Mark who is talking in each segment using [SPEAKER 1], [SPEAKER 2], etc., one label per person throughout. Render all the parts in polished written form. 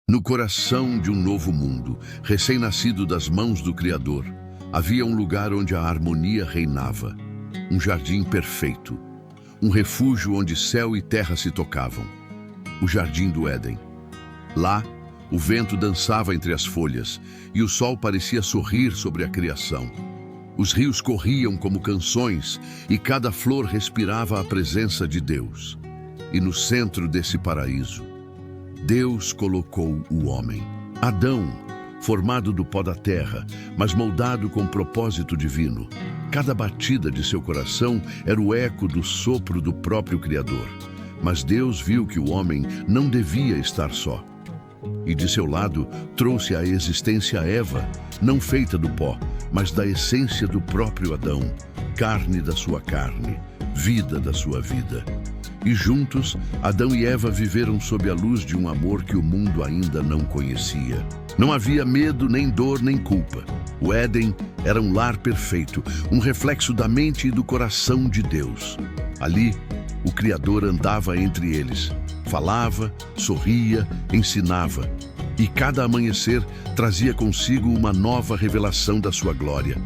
[SPEAKER 1] No coração de um novo mundo, recém-nascido das mãos do Criador, havia um lugar onde a harmonia reinava, um jardim perfeito, um refúgio onde céu e terra se tocavam, o Jardim do Éden. Lá, o vento dançava entre as folhas e o sol parecia sorrir sobre a criação. Os rios corriam como canções e cada flor respirava a presença de Deus. E no centro desse paraíso, Deus colocou o homem. Adão, formado do pó da terra, mas moldado com propósito divino. Cada batida de seu coração era o eco do sopro do próprio Criador. Mas Deus viu que o homem não devia estar só. E de seu lado trouxe à existência Eva, não feita do pó, mas da essência do próprio Adão, carne da sua carne, vida da sua vida. E juntos, Adão e Eva viveram sob a luz de um amor que o mundo ainda não conhecia. Não havia medo, nem dor, nem culpa. O Éden era um lar perfeito, um reflexo da mente e do coração de Deus. Ali, o Criador andava entre eles, falava, sorria, ensinava. E cada amanhecer trazia consigo uma nova revelação da sua glória.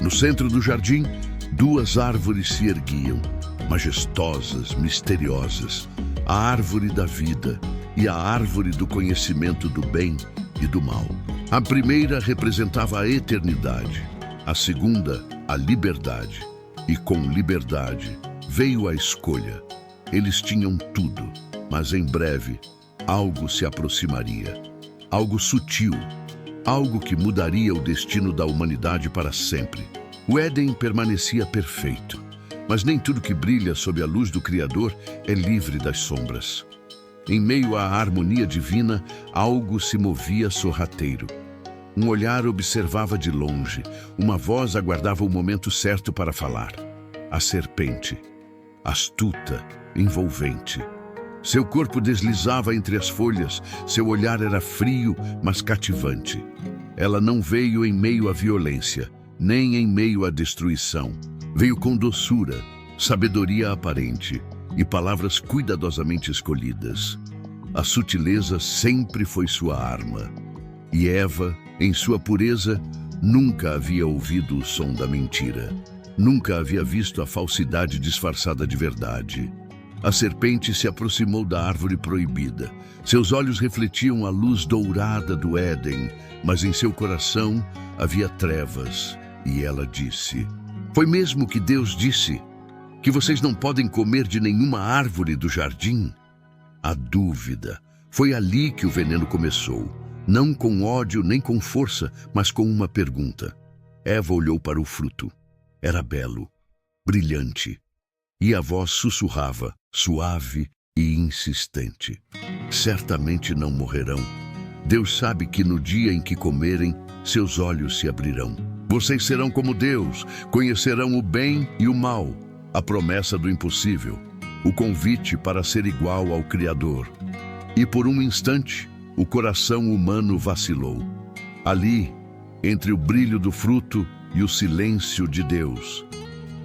[SPEAKER 1] No centro do jardim, duas árvores se erguiam, majestosas, misteriosas, a árvore da vida e a árvore do conhecimento do bem e do mal. A primeira representava a eternidade, a segunda, a liberdade. E com liberdade veio a escolha. Eles tinham tudo, mas em breve algo se aproximaria. Algo sutil, algo que mudaria o destino da humanidade para sempre. O Éden permanecia perfeito. Mas nem tudo que brilha sob a luz do Criador é livre das sombras. Em meio à harmonia divina, algo se movia sorrateiro. Um olhar observava de longe, uma voz aguardava o momento certo para falar. A serpente, astuta, envolvente. Seu corpo deslizava entre as folhas, seu olhar era frio, mas cativante. Ela não veio em meio à violência, nem em meio à destruição. Veio com doçura, sabedoria aparente e palavras cuidadosamente escolhidas. A sutileza sempre foi sua arma. E Eva, em sua pureza, nunca havia ouvido o som da mentira. Nunca havia visto a falsidade disfarçada de verdade. A serpente se aproximou da árvore proibida. Seus olhos refletiam a luz dourada do Éden, mas em seu coração havia trevas. E ela disse: "Foi mesmo que Deus disse que vocês não podem comer de nenhuma árvore do jardim?" A dúvida. Foi ali que o veneno começou. Não com ódio nem com força, mas com uma pergunta. Eva olhou para o fruto. Era belo, brilhante. E a voz sussurrava, suave e insistente: "Certamente não morrerão. Deus sabe que no dia em que comerem, seus olhos se abrirão. Vocês serão como Deus, conhecerão o bem e o mal." A promessa do impossível, o convite para ser igual ao Criador. E por um instante, o coração humano vacilou. Ali, entre o brilho do fruto e o silêncio de Deus,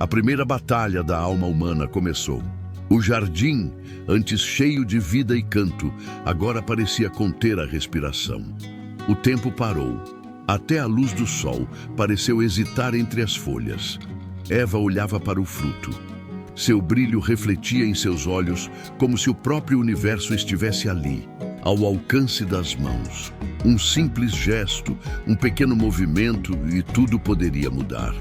[SPEAKER 1] a primeira batalha da alma humana começou. O jardim, antes cheio de vida e canto, agora parecia conter a respiração. O tempo parou. Até a luz do sol pareceu hesitar entre as folhas. Eva olhava para o fruto. Seu brilho refletia em seus olhos como se o próprio universo estivesse ali, ao alcance das mãos. Um simples gesto, um pequeno movimento e tudo poderia mudar.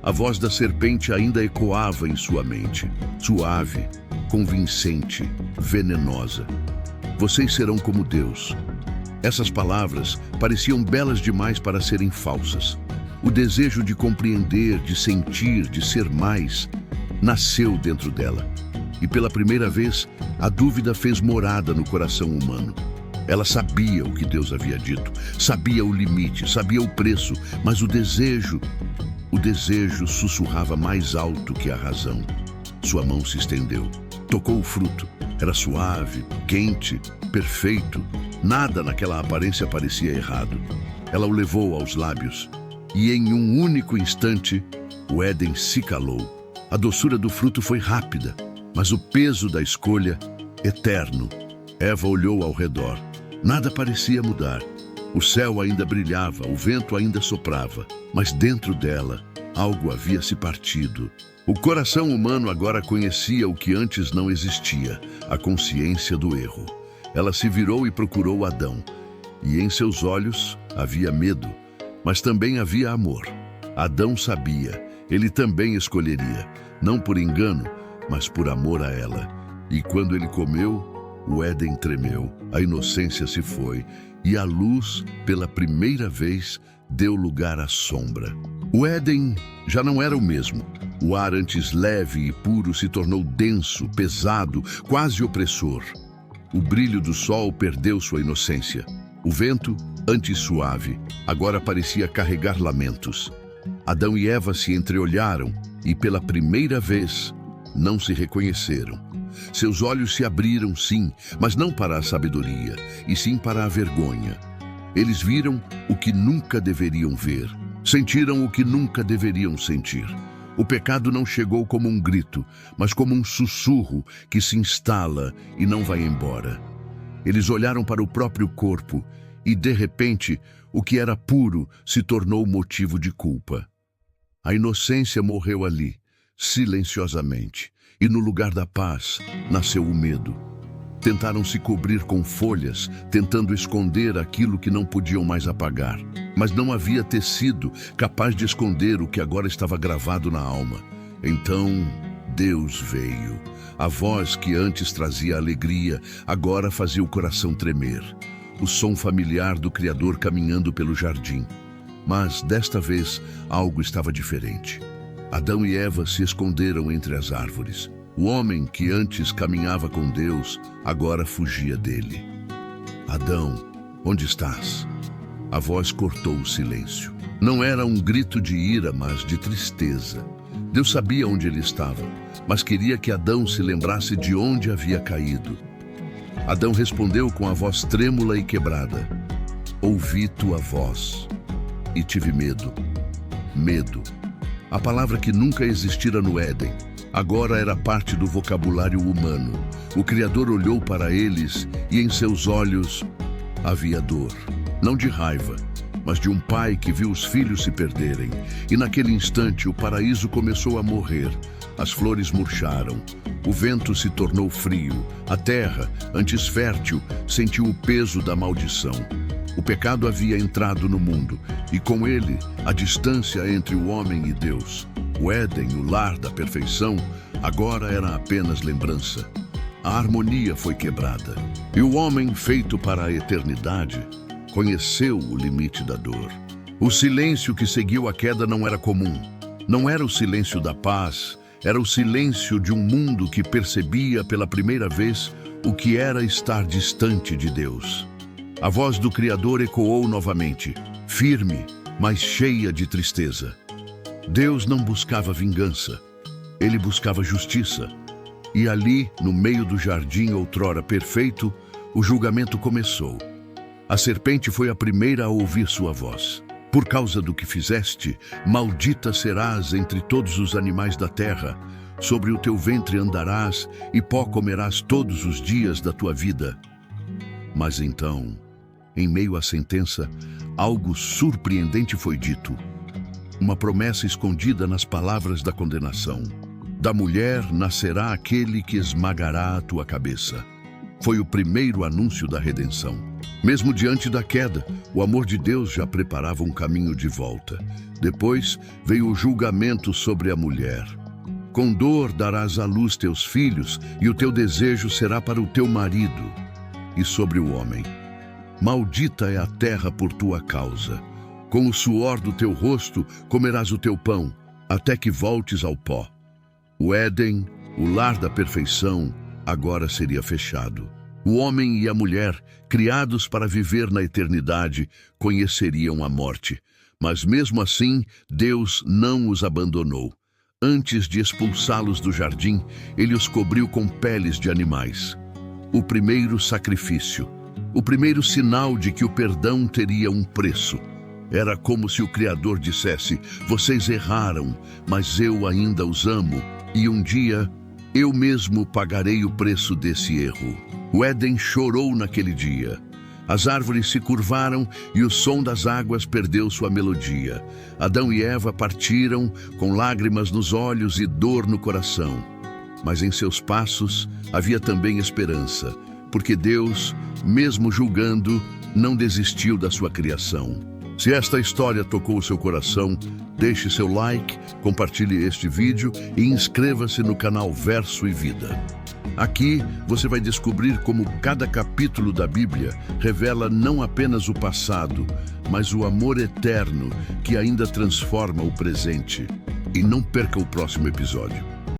[SPEAKER 1] A voz da serpente ainda ecoava em sua mente, suave, convincente, venenosa. "Vocês serão como Deus." Essas palavras pareciam belas demais para serem falsas. O desejo de compreender, de sentir, de ser mais, nasceu dentro dela. E pela primeira vez, a dúvida fez morada no coração humano. Ela sabia o que Deus havia dito, sabia o limite, sabia o preço, mas o desejo sussurrava mais alto que a razão. Sua mão se estendeu, tocou o fruto. Era suave, quente, perfeito. Nada naquela aparência parecia errado. Ela o levou aos lábios. E em um único instante, o Éden se calou. A doçura do fruto foi rápida, mas o peso da escolha, eterno. Eva olhou ao redor. Nada parecia mudar. O céu ainda brilhava, o vento ainda soprava, mas dentro dela, algo havia se partido. O coração humano agora conhecia o que antes não existia, a consciência do erro. Ela se virou e procurou Adão, e em seus olhos havia medo, mas também havia amor. Adão sabia, ele também escolheria, não por engano, mas por amor a ela. E quando ele comeu, o Éden tremeu, a inocência se foi, e a luz, pela primeira vez, deu lugar à sombra. O Éden já não era o mesmo. O ar antes leve e puro se tornou denso, pesado, quase opressor. O brilho do sol perdeu sua inocência. O vento, antes suave, agora parecia carregar lamentos. Adão e Eva se entreolharam e, pela primeira vez, não se reconheceram. Seus olhos se abriram, sim, mas não para a sabedoria, e sim para a vergonha. Eles viram o que nunca deveriam ver, sentiram o que nunca deveriam sentir. O pecado não chegou como um grito, mas como um sussurro que se instala e não vai embora. Eles olharam para o próprio corpo e, de repente, o que era puro se tornou motivo de culpa. A inocência morreu ali, silenciosamente, e no lugar da paz nasceu o medo. Tentaram se cobrir com folhas, tentando esconder aquilo que não podiam mais apagar. Mas não havia tecido capaz de esconder o que agora estava gravado na alma. Então, Deus veio. A voz que antes trazia alegria, agora fazia o coração tremer. O som familiar do Criador caminhando pelo jardim. Mas, desta vez, algo estava diferente. Adão e Eva se esconderam entre as árvores. O homem que antes caminhava com Deus, agora fugia dele. Adão, onde estás? A voz cortou o silêncio. Não era um grito de ira, mas de tristeza. Deus sabia onde ele estava, mas queria que Adão se lembrasse de onde havia caído. Adão respondeu com a voz trêmula e quebrada: ouvi tua voz e tive medo. Medo. A palavra que nunca existira no Éden, agora era parte do vocabulário humano. O Criador olhou para eles e em seus olhos havia dor. Não de raiva, mas de um pai que viu os filhos se perderem. E naquele instante o paraíso começou a morrer. As flores murcharam, o vento se tornou frio, a terra, antes fértil, sentiu o peso da maldição. O pecado havia entrado no mundo, e com ele, a distância entre o homem e Deus. O Éden, o lar da perfeição, agora era apenas lembrança. A harmonia foi quebrada, e o homem, feito para a eternidade, conheceu o limite da dor. O silêncio que seguiu a queda não era comum. Não era o silêncio da paz, era o silêncio de um mundo que percebia pela primeira vez o que era estar distante de Deus. A voz do Criador ecoou novamente, firme, mas cheia de tristeza. Deus não buscava vingança, ele buscava justiça. E ali, no meio do jardim outrora perfeito, o julgamento começou. A serpente foi a primeira a ouvir sua voz. Por causa do que fizeste, maldita serás entre todos os animais da terra. Sobre o teu ventre andarás e pó comerás todos os dias da tua vida. Mas então, em meio à sentença, algo surpreendente foi dito. Uma promessa escondida nas palavras da condenação. Da mulher nascerá aquele que esmagará a tua cabeça. Foi o primeiro anúncio da redenção. Mesmo diante da queda, o amor de Deus já preparava um caminho de volta. Depois veio o julgamento sobre a mulher. Com dor darás à luz teus filhos, e o teu desejo será para o teu marido. E sobre o homem: maldita é a terra por tua causa. Com o suor do teu rosto comerás o teu pão, até que voltes ao pó. O Éden, o lar da perfeição, agora seria fechado. O homem e a mulher, criados para viver na eternidade, conheceriam a morte. Mas mesmo assim, Deus não os abandonou. Antes de expulsá-los do jardim, ele os cobriu com peles de animais. O primeiro sacrifício, o primeiro sinal de que o perdão teria um preço. Era como se o Criador dissesse: vocês erraram, mas eu ainda os amo, e um dia eu mesmo pagarei o preço desse erro. O Éden chorou naquele dia. As árvores se curvaram e o som das águas perdeu sua melodia. Adão e Eva partiram com lágrimas nos olhos e dor no coração. Mas em seus passos havia também esperança, porque Deus, mesmo julgando, não desistiu da sua criação. Se esta história tocou o seu coração, deixe seu like, compartilhe este vídeo e inscreva-se no canal Verso e Vida. Aqui você vai descobrir como cada capítulo da Bíblia revela não apenas o passado, mas o amor eterno que ainda transforma o presente. E não perca o próximo episódio.